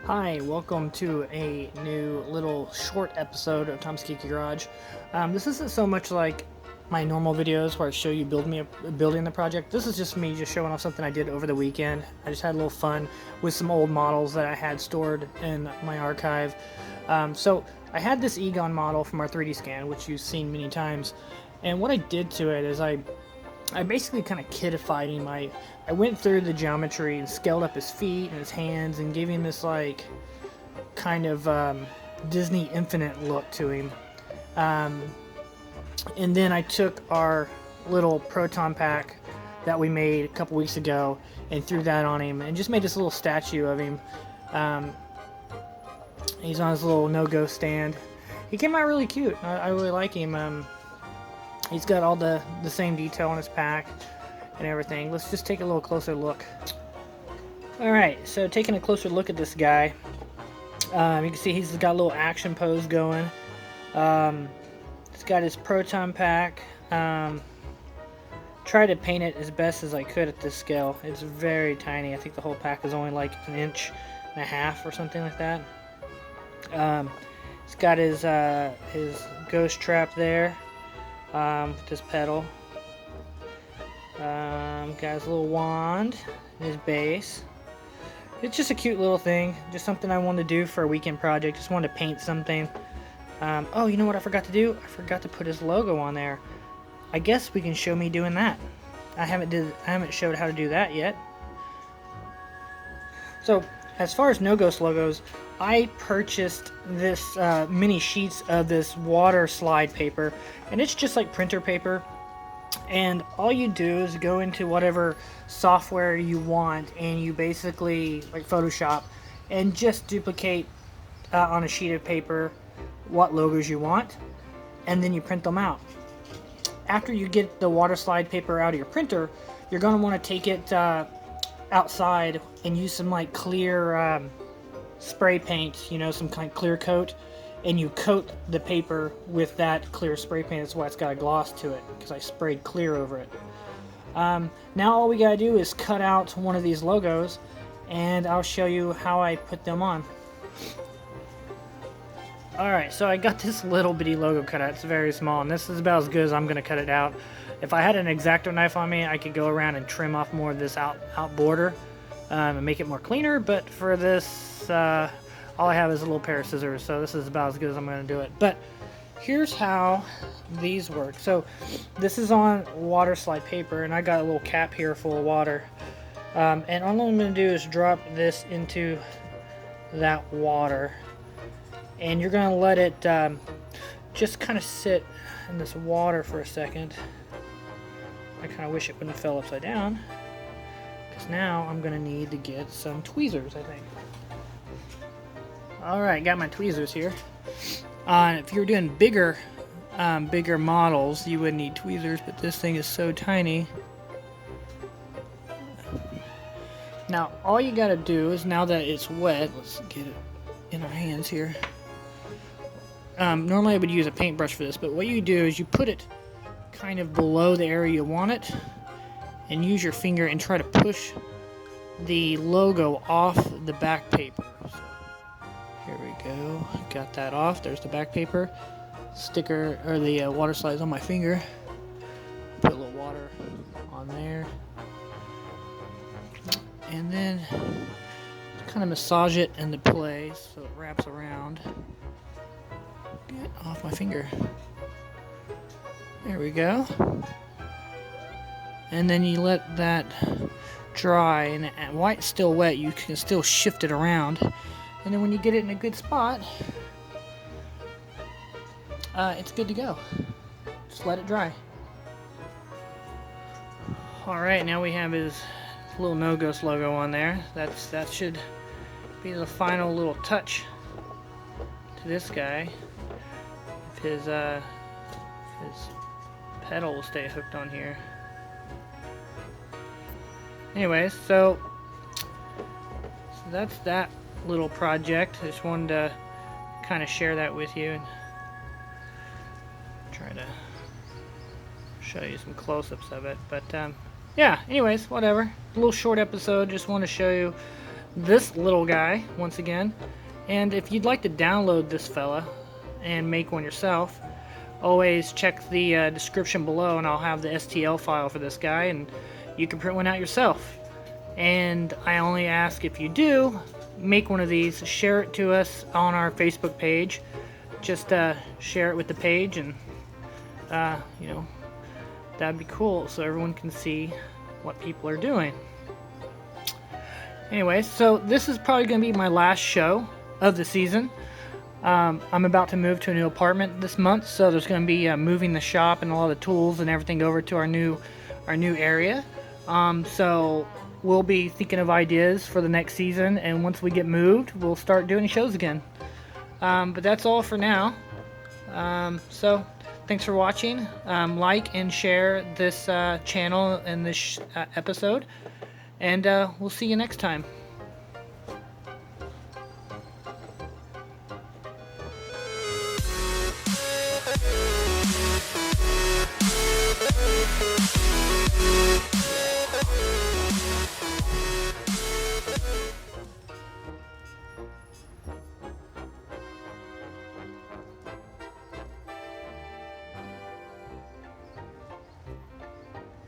Hi, welcome to a new little short episode of Tom's Geeky Garage. This isn't so much like my normal videos where I show you building the project. This is just me just showing off something I did over the weekend. I just had a little fun with some old models that I had stored in my archive. So I had this Egon model from our 3D scan, which you've seen many times. And what I did to it is I basically kind of kidified him. I went through the geometry and scaled up his feet and his hands and gave him this like kind of Disney Infinite look to him. And then I took our little proton pack that we made a couple weeks ago and threw that on him and just made this little statue of him. He's on his little no-go stand. He came out really cute. I really like him. He's got all the same detail on his pack and everything. Let's just take a little closer look. Alright, so taking a closer look at this guy, you can see he's got a little action pose going. He's got his proton pack. Tried to paint it as best as I could at this scale. It's very tiny. I think the whole pack is only like 1.5 inches or something like that. He's got his ghost trap there. With this pedal. Got his little wand, his base. It's just a cute little thing, just something I wanted to do for a weekend project. Just wanted to paint something. Oh, you know what I forgot to do? I forgot to put his logo on there. I guess we can show me doing that. I haven't showed how to do that yet. So, as far as No Ghost logos, I purchased this mini sheets of this water slide paper, and it's just like printer paper. And all you do is go into whatever software you want, and you basically, like Photoshop, and just duplicate on a sheet of paper what logos you want, and then you print them out. After you get the water slide paper out of your printer, you're going to want to take it outside and use some like clear spray paint, you know, some kind of clear coat, and you coat the paper with that clear spray paint. That's why it's got a gloss to it, because I sprayed clear over it. Now all we gotta do is cut out one of these logos, and I'll show you how I put them on. Alright, so I got this little bitty logo cut out. It's very small, and this is about as good as I'm gonna cut it out. If I had an X-Acto knife on me, I could go around and trim off more of this out border and make it more cleaner, but for this, all I have is a little pair of scissors, so this is about as good as I'm going to do it. But here's how these work. So this is on water slide paper, and I got a little cap here full of water. And all I'm going to do is drop this into that water. And you're going to let it just kind of sit in this water for a second. I kind of wish it wouldn't have fell upside down, because now I'm going to need to get some tweezers, I think. Alright, got my tweezers here. If you were doing bigger models, you would need tweezers, but this thing is so tiny. Now, all you gotta do is, now that it's wet, let's get it in our hands here. Normally I would use a paintbrush for this, but what you do is you put it kind of below the area you want it, and use your finger and try to push the logo off the back paper. Here we go. Got that off. There's the back paper. Sticker, or the water slides on my finger. Put a little water on there. And then kind of massage it into place so it wraps around. Get off my finger. There we go. And then you let that dry, and while it's still wet, you can still shift it around. And then when you get it in a good spot, it's good to go. Just let it dry. Alright, now we have his little No Ghost logo on there. That should be the final little touch to this guy. If his pedal will stay hooked on here. Anyways, so that's that little project. I just wanted to kind of share that with you and try to show you some close-ups of it. But yeah, anyways, whatever. A little short episode. Just want to show you this little guy once again. And if you'd like to download this fella and make one yourself, always check the description below and I'll have the STL file for this guy and you can print one out yourself. And I only ask, if you do make one of these, share it to us on our Facebook page. Just share it with the page, and you know, that'd be cool so everyone can see what people are doing. Anyway, so this is probably going to be my last show of the season. I'm about to move to a new apartment this month, so there's going to be moving the shop and a lot of the tools and everything over to our new area. So we'll be thinking of ideas for the next season, and once we get moved, we'll start doing shows again. But that's all for now. So thanks for watching. Like and share this channel and this episode, and we'll see you next time.